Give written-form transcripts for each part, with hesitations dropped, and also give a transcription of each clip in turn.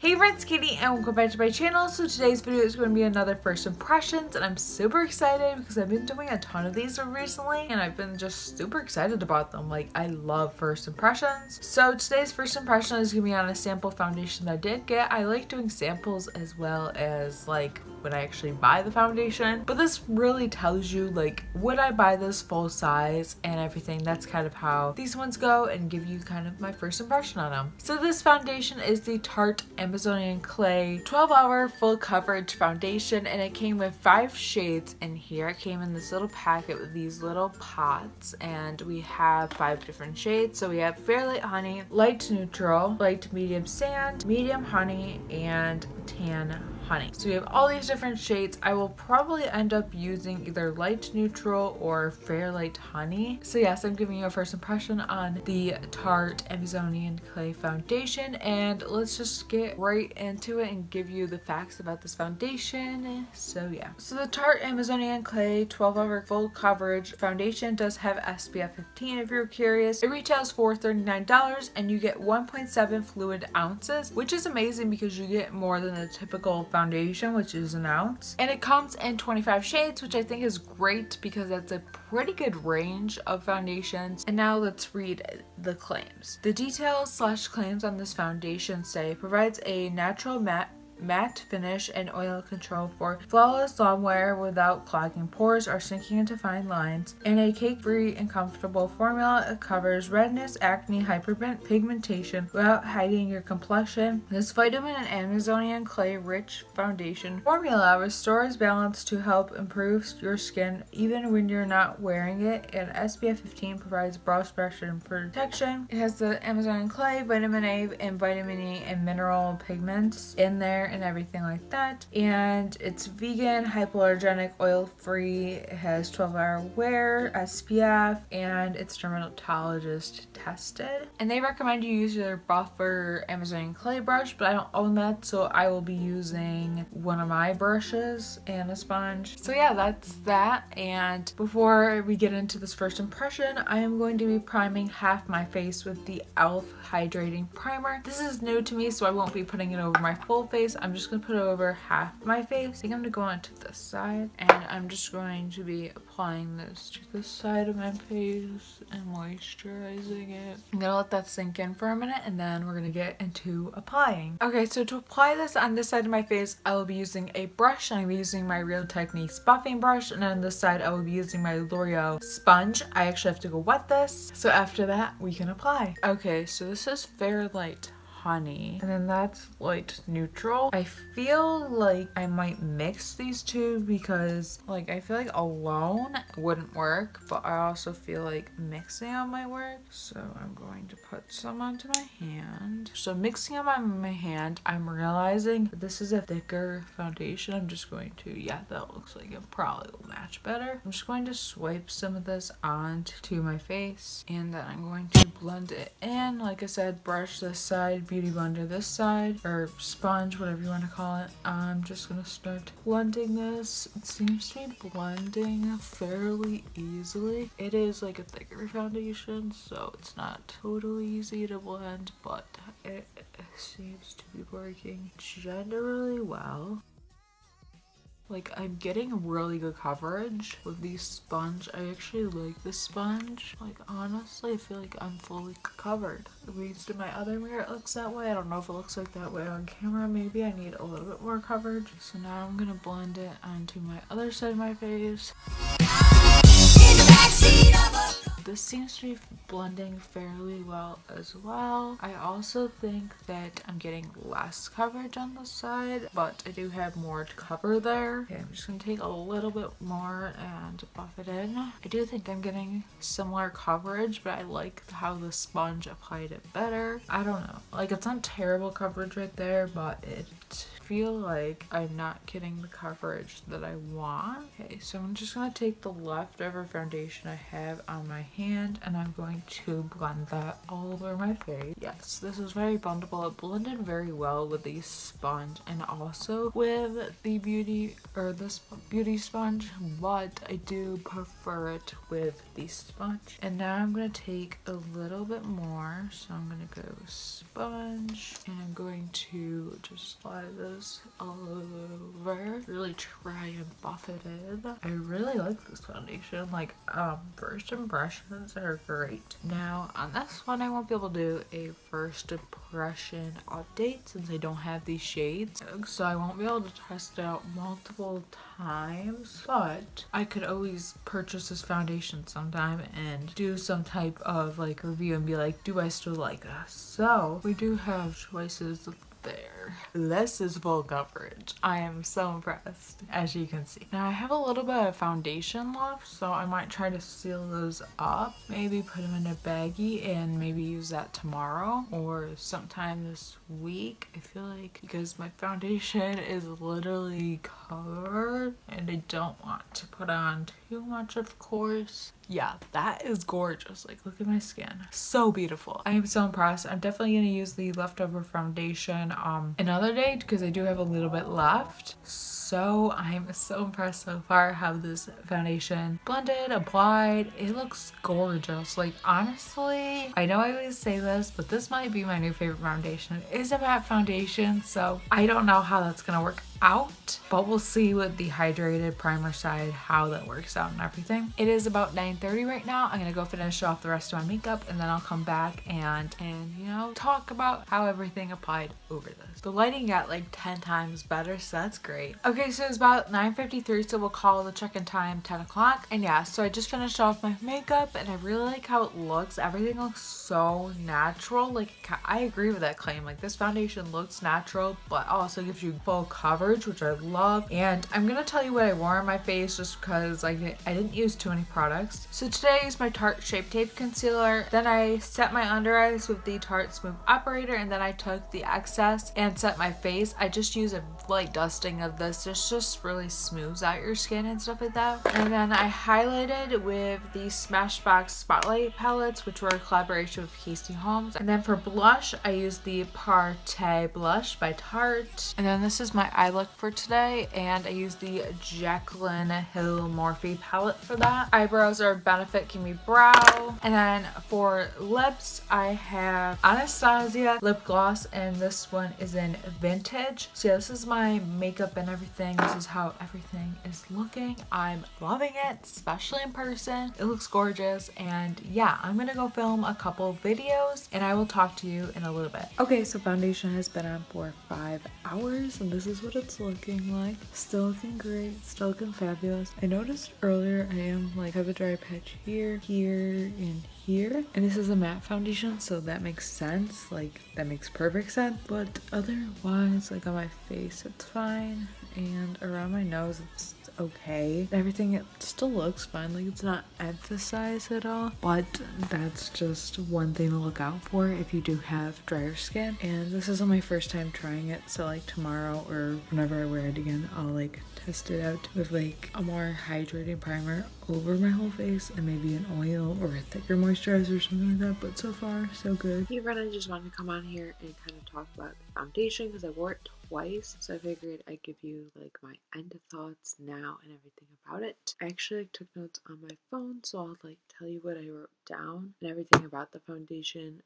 Hey friends, Katie, and welcome back to my channel. So today's video is going to be another first impressions, and I'm super excited because I've been doing a ton of these recently and I've been just super excited about them. Like, I love first impressions. So today's first impression is going to be on a sample foundation that I did get. I like doing samples as well as like when I actually buy the foundation, but this really tells you like, would I buy this full size and everything. That's kind of how these ones go and give you kind of my first impression on them. So this foundation is the Tarte Amazonian Clay 12-hour full coverage foundation, and it came with 5 shades in here. It came in this little packet with these little pots, and we have 5 different shades. So we have Fair Light Honey, Light Neutral, Light Medium Sand, Medium Honey, and Tan Honey. So we have all these different shades. I will probably end up using either Light Neutral or Fair Light Honey. So yes, I'm giving you a first impression on the Tarte Amazonian Clay foundation, and let's just get right into it and give you the facts about this foundation. So yeah, so the Tarte Amazonian Clay 12-hour full coverage foundation does have SPF 15 if you're curious. It retails for $39 and you get 1.7 fluid ounces, which is amazing because you get more than a typical foundation, which is an ounce. And it comes in 25 shades, which I think is great because that's a pretty good range of foundations. And now let's read the claims. The details / claims on this foundation say provides a natural matte finish and oil control for flawless long wear without clogging pores or sinking into fine lines. In a cake-free and comfortable formula, it covers redness, acne, hyperpigmentation without hiding your complexion. This vitamin and Amazonian clay rich foundation formula restores balance to help improve your skin even when you're not wearing it, and SPF 15 provides brow spectrum protection. It has the Amazonian clay, vitamin A, and vitamin E and mineral pigments in there and everything like that, and it's vegan, hypoallergenic, oil-free. It has 12-hour wear, SPF, and it's dermatologist tested. And they recommend you use your buffer Amazonian clay brush, but I don't own that, so I will be using one of my brushes and a sponge. So yeah, that's that. And before we get into this first impression, I am going to be priming half my face with the e.l.f. hydrating primer. This is new to me, so I won't be putting it over my full face. I'm just gonna put it over half my face. I think I'm gonna go on to this side, and I'm just going to be applying this to the side of my face and moisturizing it. I'm gonna let that sink in for a minute, and then we're gonna get into applying. Okay, so to apply this on this side of my face, I will be using a brush. I'm using my Real Techniques buffing brush, and on this side I will be using my L'Oreal sponge. I actually have to go wet this, so after that we can apply. Okay, so this is Fair Light Honey, and then that's Light Neutral. I feel like I might mix these two because like I feel like alone wouldn't work, but I also feel like mixing them might work. So I'm going to put some onto my hand. So mixing them on my hand, I'm realizing that this is a thicker foundation. I'm just going to, yeah, that looks like it probably will match better. I'm just going to swipe some of this onto my face, and then I'm going to blend it in. Like I said, brush this side, beauty blender this side, or sponge, whatever you want to call it. I'm just gonna start blending this. It seems to be blending fairly easily. It is like a thicker foundation, so it's not totally easy to blend, but it seems to be working generally well. Like, I'm getting really good coverage with the sponge. I actually like this sponge. Like, honestly, I feel like I'm fully covered. At least in my other mirror it looks that way. I don't know if it looks like that way on camera. Maybe I need a little bit more coverage. So now I'm gonna blend it onto my other side of my face. This seems to be blending fairly well as well. I also think that I'm getting less coverage on the side, but I do have more to cover there. Okay, I'm just gonna take a little bit more and buff it in. I do think I'm getting similar coverage, but I like how the sponge applied it better. I don't know. Like, it's not terrible coverage right there, but it feel like I'm not getting the coverage that I want. Okay, so I'm just gonna take the leftover foundation I have on my hand and I'm going to blend that all over my face. Yes, this is very blendable. It blended very well with the sponge and also with the beauty sponge, but I do prefer it with the sponge. And now I'm going to take a little bit more, so I'm going to go sponge and I'm going to just apply this all over, really try and buff it in. I really like this foundation. Like, first impressions are great. Now on this one I won't be able to do a first impression update since I don't have these shades, so I won't be able to test it out multiple times, but I could always purchase this foundation sometime and do some type of like review and be like, do I still like this? So we do have choices there. This is full coverage. I am so impressed, as you can see. Now I have a little bit of foundation left, so I might try to seal those up, maybe put them in a baggie and maybe use that tomorrow or sometime this week. I feel like because my foundation is literally covered and I don't want to put on too much, of course. Yeah, that is gorgeous. Like, look at my skin. So beautiful. I am so impressed. I'm definitely going to use the leftover foundation another day because I do have a little bit left. So I'm so impressed so far how this foundation blended, applied. It looks gorgeous. Like, honestly, I know I always say this, but this might be my new favorite foundation. It is a matte foundation, so I don't know how that's going to work out, but we'll see with the hydrated primer side how that works out and everything. It is about 9:30 right now. I'm gonna go finish off the rest of my makeup and then I'll come back and you know, talk about how everything applied over this. The lighting got like 10 times better, so that's great. Okay, so it's about 9:53, so we'll call the check-in time 10 o'clock. And yeah, so I just finished off my makeup and I really like how it looks. Everything looks so natural. Like, I agree with that claim. Like, this foundation looks natural but also gives you full coverage, which I love. And I'm gonna tell you what I wore on my face just because I didn't use too many products. So today I used my Tarte Shape Tape Concealer. Then I set my under eyes with the Tarte Smooth Operator, and then I took the excess and set my face. I just use a light dusting of this. This just really smooths out your skin and stuff like that. And then I highlighted with the Smashbox Spotlight palettes, which were a collaboration with Casey Holmes. And then for blush, I used the Parte Blush by Tarte. And then this is my eye look for today, and I used the Jaclyn Hill Morphe palette for that. Eyebrows are Benefit Gimme Brow. And then for lips, I have Anastasia lip gloss, and this one is in Vintage. So yeah, this is my makeup and everything. This is how everything is looking. I'm loving it, especially in person. It looks gorgeous. And yeah, I'm gonna go film a couple videos and I will talk to you in a little bit. Okay, so foundation has been on for 5 hours and this is what it's looking like. Still looking great, still looking fabulous. I noticed earlier I have a dry patch here, and here, and this is a matte foundation, so that makes sense. Like, that makes perfect sense. But otherwise, like on my face it's fine, and around my nose it's okay. Everything, it still looks fine. Like, it's not emphasized at all, but that's just one thing to look out for if you do have drier skin. And this isn't my first time trying it, so like tomorrow or whenever I wear it again, I'll like test it out with like a more hydrating primer over my whole face and maybe an oil or a thicker moisturizer or something like that. But so far so good. Hey friend, I just wanted to come on here and kind of talk about the foundation because I wore it twice, so I figured I'd give you like my end of thoughts now and everything about it. I actually took notes on my phone, so I'll like tell you what I wrote down and everything about the foundation.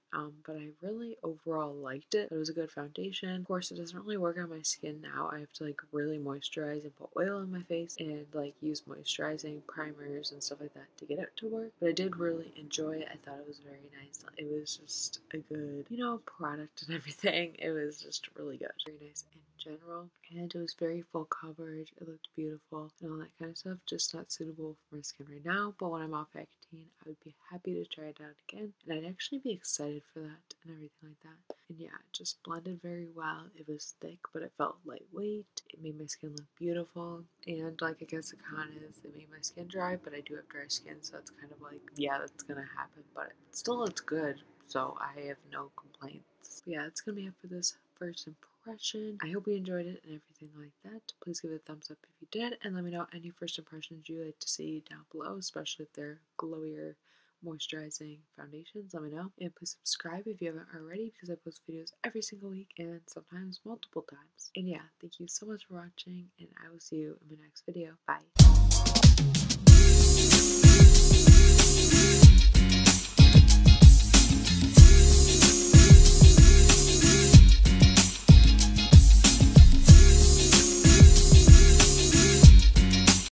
But I really overall liked it. It was a good foundation. Of course, it doesn't really work on my skin now. I have to like really moisturize and put oil on my face and like use moisturizing primers and stuff like that to get it to work. But I did really enjoy it. I thought it was very nice. It was just a good, you know, product and everything. It was just really good. Very nice in general. And it was very full coverage. It looked beautiful and all that kind of stuff. Just not suitable for my skin right now. But when I'm off acne, I would be happy to try it out again. And I'd actually be excited for that and everything like that. And yeah, it just blended very well. It was thick, but it felt lightweight. It made my skin look beautiful. And like, I guess the con is it made my skin dry, but I do have dry skin, so it's kind of like, yeah, that's gonna happen. But still, it's good, so I have no complaints. But yeah, it's gonna be it for this first impression. I hope you enjoyed it and everything like that. Please give it a thumbs up if you did, and let me know any first impressions you'd like to see down below, especially if they're glowier moisturizing foundations, let me know. And please subscribe if you haven't already, because I post videos every single week and sometimes multiple times. And yeah, thank you so much for watching, and I will see you in my next video. Bye.